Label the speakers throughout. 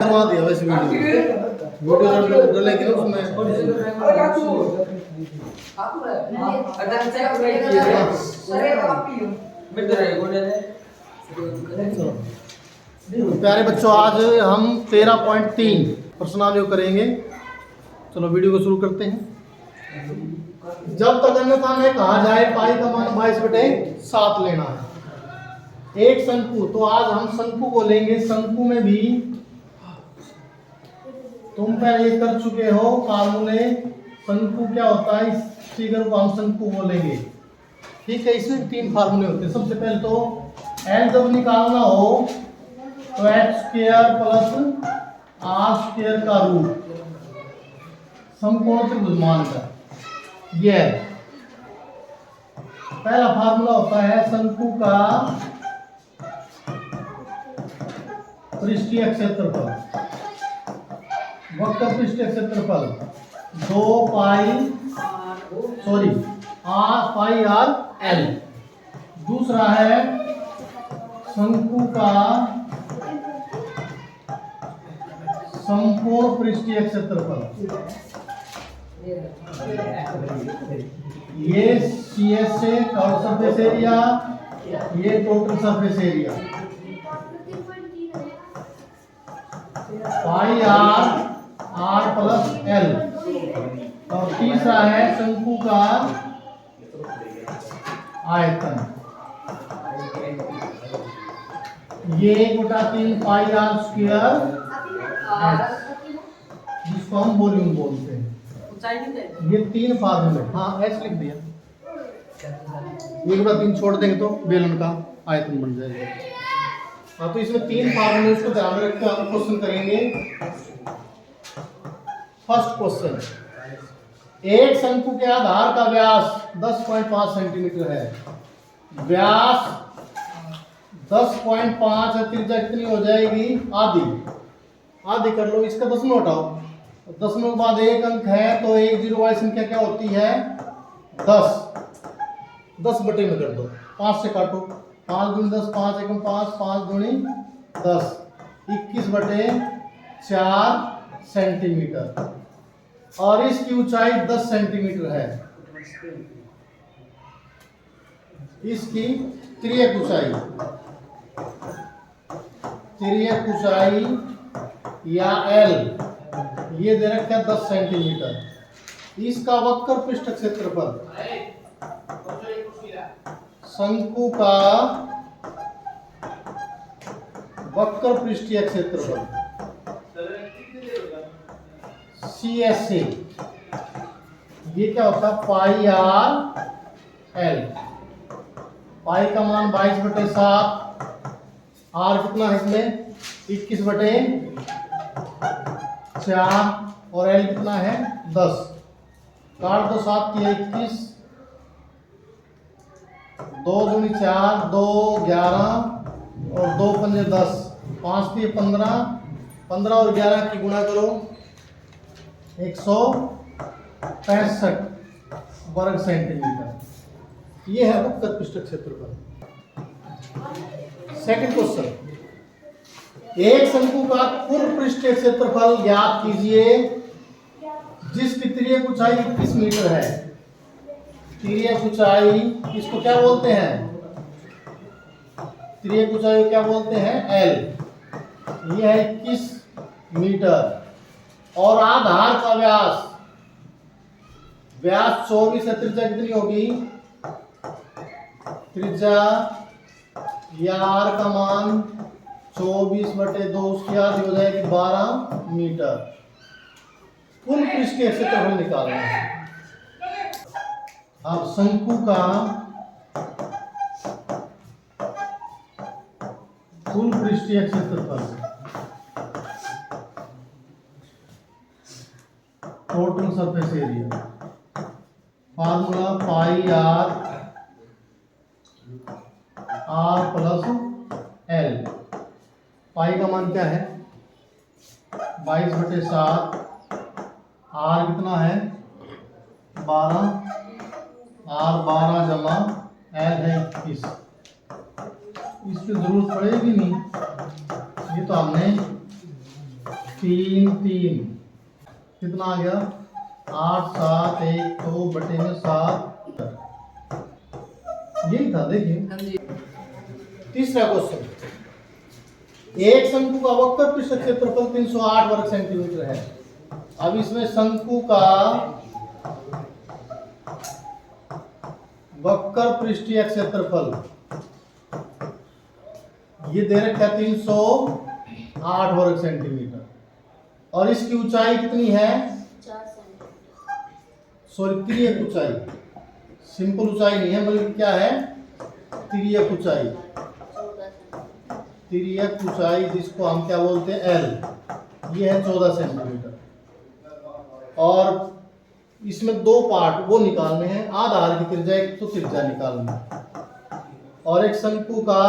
Speaker 1: करवा दिया वैसे वीडियो डलेगी ना उसमें। प्यारे बच्चों, आज हम 13.3 प्रश्नावली करेंगे। चलो वीडियो को शुरू करते हैं। जब तक अन्यथा में कहा जाए पाई का मान 22/7 लेना है एक शंकु, तो आज हम शंकु को लेंगे। शंकु में भी तुम पहले कर चुके हो फार्मूले। शंकु क्या होता है, इस फिगर को हम शंकु बोलेंगे। ठीक है, इसमें 3 फार्मूले होते हैं। सबसे पहले तो एल जब निकालना हो तो h² प्लस r² का रूट समकोण त्रिभुजमान का, यह पहला फार्मूला होता है। शंकु का पृष्ठीय क्षेत्रफल, वक्र पृष्ठीय क्षेत्रफल 2 पाई r l। दूसरा है शंकु का समकोण पृष्ठीय क्षेत्रफल, ये CS से सरफेस एरिया, ये total surface area pi r plus l। और तीसरा है शंकु का आयतन, ये 1/3 पाई r², जिसको हम वॉल्यूम बोलते हैं। ये 3 फार्मूले, हाँ एच लिख दिया। 1/3 छोड़ देंगे तो बेलन का आयतन बन जाएगा। हाँ, तो इसमें 3 फार्मूले, उसको ध्यान में रखकर हम क्वेश्चन करेंगे। फर्स्ट क्वेश्चन, एक शंकु के आधार का व्यास 10.5 सेंटीमीटर है। व्यास 10.5 है, त्रिज्या कितनी हो जाएगी? आधी कर लो। इसका दशमलव हटाओ, दशमलव के बाद एक अंक है तो एक जीरो वाली संख्या क्या होती है? 10 बटे में कर दो, 5 से काटो। 5 दूनी 10, 5 एकम 5, 5 दूनी 10, 21/4 सेंटीमीटर। और इसकी ऊंचाई 10 सेंटीमीटर है। इसकी तिर्यक ऊंचाई या L ये दे रखा है 10 सेंटीमीटर। इसका वक्र पृष्ठ क्षेत्रफल, शंकु का वक्र पृष्ठीय क्षेत्रफल CSA, ये क्या होता है? पाई r l। पाई का मान 22/7, r कितना है इसमें? 21/4, और l कितना है? 10। काट दो, 7 की 21, 2 दूनी 4, 2 11 और 2 पंजे 10, 5 की 15, 15 और 11 की गुणा करो, 165 वर्ग सेंटीमीटर। ये है वक्र पृष्ठ क्षेत्रफल। सेकंड क्वेश्चन, एक शंकु का कुल पृष्ठीय क्षेत्रफल ज्ञात कीजिए जिसकी तिर्यक ऊंचाई 21 मीटर है। तिर्यक ऊंचाई इसको क्या बोलते हैं? तिर्यक ऊंचाई क्या बोलते हैं? L। यह है 21 मीटर। और आधार का व्यास 24 है। त्रिज्या कितनी होगी? त्रिज्या या r का मान 24/2, उसकी आधी हो जाएगी 12 मीटर। कुल पृष्ठीय क्षेत्रफल निकालना है। अब शंकु का कुल पृष्ठीय क्षेत्रफल, टोटल सरफेस एरिया, फार्मूला पाई r प्लस l। पाई का मान क्या है? 22/7, r कितना है? 12, r 12 जमा l है 21। इसकी जरूरत पड़ेगी नहीं, ये तो हमने 3 3 कितना आ गया 8 7 1 2 बटे में 7 यही था देखिए। तीसरा क्वेश्चन एक शंकु का वक्र पृष्ठ क्षेत्रफल 308 वर्ग सेंटीमीटर है। अब इसमें शंकु का वक्र पृष्ठीय क्षेत्रफल ये दे रखा है 308 वर्ग सेंटीमीटर और इसकी ऊंचाई कितनी है
Speaker 2: 4 सेंटीमीटर।
Speaker 1: सॉरी तिर्यक ऊंचाई, सिंपल ऊंचाई नहीं है बल्कि क्या है तिर्यक ऊंचाई।
Speaker 2: 14 सेंटीमीटर।
Speaker 1: तिर्यक ऊंचाई जिसको हम क्या बोलते हैं एल, ये है 14 सेंटीमीटर। और इसमें दो पार्ट वो निकालने हैं, आधार की त्रिज्या एक तो त्रिज्या निकालना है और एक शंकु का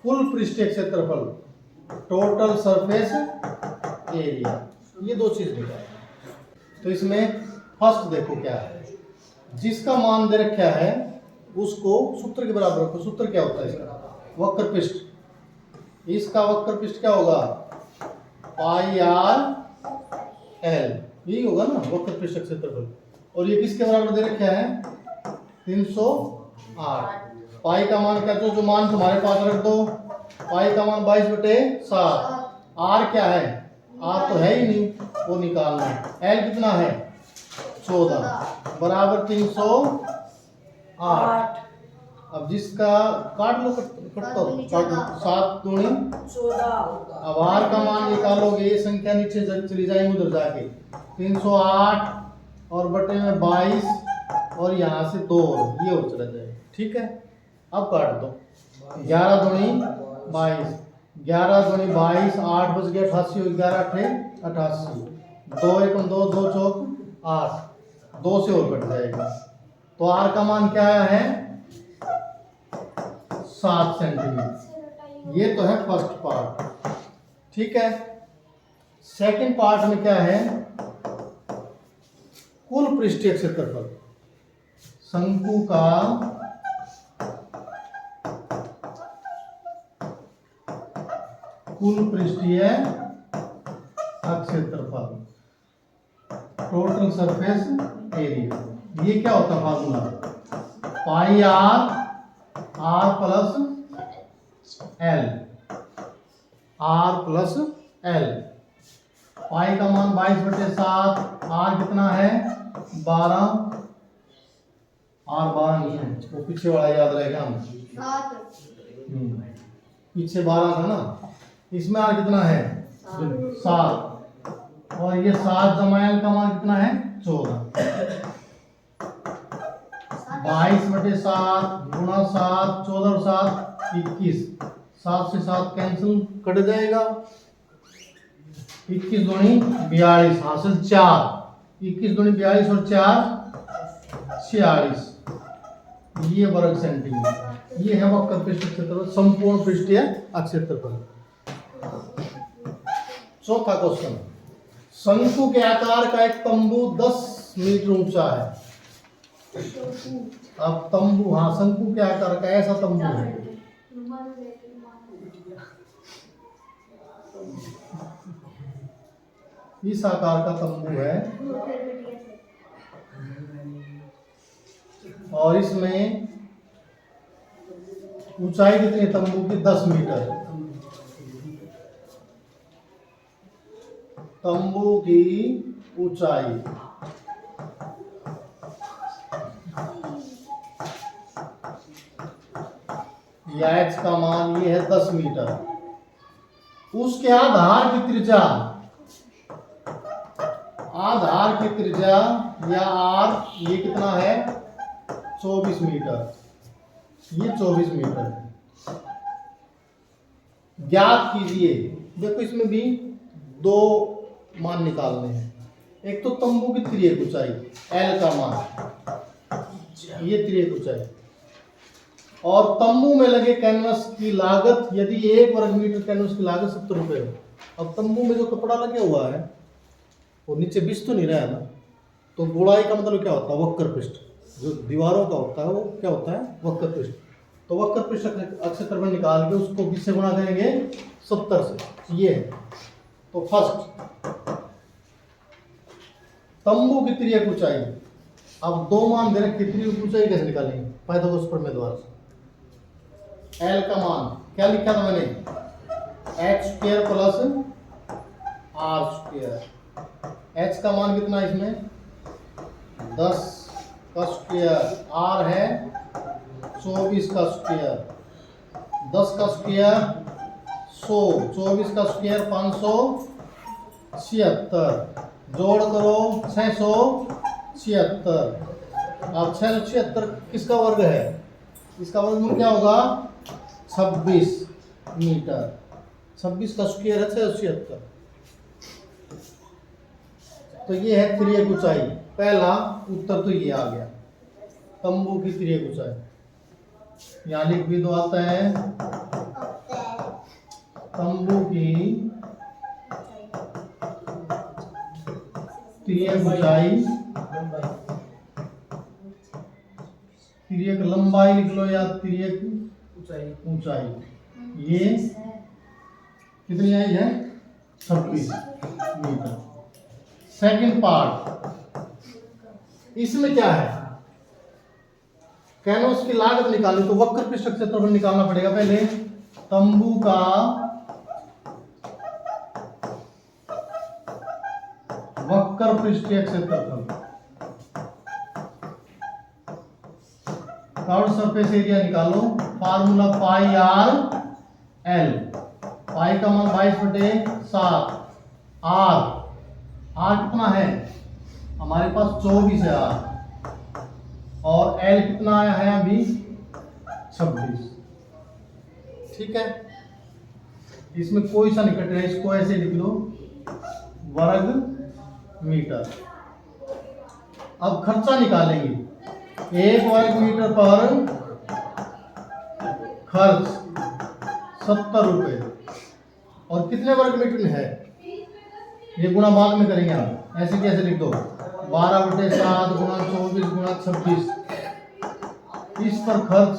Speaker 1: कुल पृष्ठीय क्षेत्रफल टोटल सरफेस एरिया, ये दो चीज निकालना। तो इसमें फर्स्ट देखो क्या है, जिसका मान दे रखा है उसको सूत्र के बराबर रखो। सूत्र क्या होता है इसका वक्र पृष्ठ, इसका वक्र पृष्ठ क्या होगा पाई आर एल, यही होगा ना वक्र पृष्ठ क्षेत्रफल। और ये किसके बराबर दे रखा है 308। पाई का मान क्या, जो मान तुम्हारे पास रख दो। पाई का मान 22/7। आर क्या है, आर तो है ही नहीं, वो निकालना है। एल कितना है 14 बराबर 308। अब जिसका काट लो, कटता हो 7 दूनी
Speaker 2: 14।
Speaker 1: अब आर का मान निकालोगे, ये संख्या नीचे चली जाएगी उधर जाके 308 और बटे में 22 और यहाँ से 2 ये और चला जाएगा। ठीक है, अब काट दो 11 दूनी 22, 11 दूनी 22, 8 बच गया 88, 11 8 88, 2 1 2 2 चौक 8, 2 से और कट जाएगा। तो आर का मान क्या है 7 सेंटीमीटर। ये तो है फर्स्ट पार्ट। ठीक है, सेकंड पार्ट में क्या है कुल पृष्ठीय क्षेत्रफल शंकु का कुल पृष्ठीय क्षेत्रफल टोटल सरफेस एरिया। ये क्या होता है formula pi r plus l, r plus l. Pi का मान 22/7, आर कितना है 12, आर 12 नहीं है, वो पीछे वाला याद रहेगा हम
Speaker 2: 7।
Speaker 1: पीछे 12 था ना, इसमें आर कितना है 7 और ये 7 जमा एल का मान कितना है 14। 22/7 गुणा 7, 14 और 7 21, 7 से 7 कैंसिल कट जाएगा, 21 दूनी 42 हासिल 4, 21 दूनी 42 और 4 46, ये वर्ग सेंटीमीटर। ये है वक्र पृष्ठ क्षेत्रफल, संपूर्ण पृष्ठीय क्षेत्रफल। चौथा क्वेश्चन, शंकु के आकार का एक तंबू 10 मीटर ऊंचा है। अब तंबू, हाँ शंकु के आकार का ऐसा तंबू है, इस आकार का तंबू है और इसमें ऊंचाई कितनी है तंबू की 10 मीटर। तंबू की ऊंचाई एच का मान ये है 10 मीटर। उसके आधार की त्रिज्या, आधार की त्रिज्या या आर ये कितना है 24 मीटर, ये 24 मीटर है। ज्ञात कीजिए, देखो इसमें भी दो मान निकालने हैं। एक तो तंबू की तिर्यक ऊंचाई एल का मान, ये तिर्यक ऊंचाई, और तंबू में लगे कैनवस की लागत, यदि 1 वर्ग मीटर कैनवस की लागत 70 रुपये हो। अब तंबू में जो कपड़ा लगे हुआ है वो नीचे बिछ तो नहीं रहा है ना, तो गोलाई का मतलब क्या होता है वक्र पृष्ठ, जो दीवारों का होता है वो क्या होता है वक्र पृष्ठ। तो वक्र पृष्ठ क्षेत्रफल निकाल के उसको किससे गुणा करेंगे 70 से, ये है तो फर्स्ट तंबू की तिर्यक ऊंचाई। अब दो मान दे रखे, तिर्यक ऊंचाई कैसे निकालेंगे? पाइथागोरस प्रमेय द्वारा। एल का मान क्या लिखा था मैंने? H square plus R square. H का मान कितना है इसमें? 10 का स्क्वायर, आर है 24 का स्क्वायर, 10 का स्क्वायर 100, 24 का स्क्वायर 576, जोड़ करो 676। अब 676 किसका वर्ग है? इसका वर्गमूल क्या होगा? 26 मीटर। 26 का स्क्वायर है 676। तो ये है तिर्यक ऊंचाई। पहला उत्तर तो ये आ गया, तंबू की तिर्यक ऊंचाई। यहाँ लिख भी दो आता है, तंबू की तिर्यक ऊंचाई, तिर्यक लंबाई लिख लो या तिर्यक ऊंचाई। ये कितनी आई है? 26 मीटर। सेकंड पार्ट, इसमें क्या है? कैनोस की लागत निकालनी तो वक्र पृष्ठ क्षेत्रफल निकालना पड़ेगा। पहले तंबू का वक्र पृष्ठीय क्षेत्रफल, कर्व सरफेस एरिया निकालो। Formula pi R L. Pi का मान 22/7। आर कितना है? हमारे पास 24 है आर, और एल कितना आया है अभी? 26। ठीक है, इसमें कोई सा नहीं कट रहा, इसको ऐसे लिख लो, वर्ग मीटर। अब खर्चा निकालेंगे। 1 वर्ग मीटर पर खर्च 70 रुपए। और कितने वर्ग मीटर है ये गुणा बाद में करेंगे हम। ऐसे कैसे लिख दो? 12/7 गुणा 24 गुणा 26। इस पर खर्च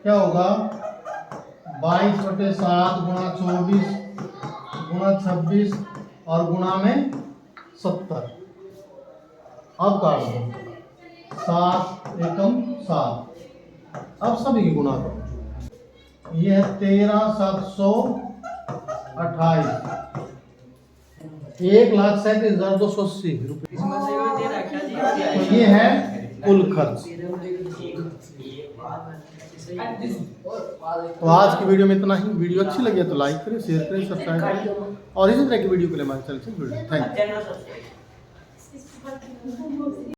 Speaker 1: क्या होगा? 22/7 गुणा 24 गुणा 26 और गुणा में 70। अब काट दो, 7 एकम 7। अब सभी की गुणा करो। यह है 13,728, 1,37,280 रुपये। तो ये है कुल खर्च। तो आज की वीडियो में इतना ही। वीडियो अच्छी लगी है तो लाइक करें, शेयर करें, सब्सक्राइब करें, और इसी तरह की वीडियो के लिए हमारे चैनल से जुड़े। Thank you.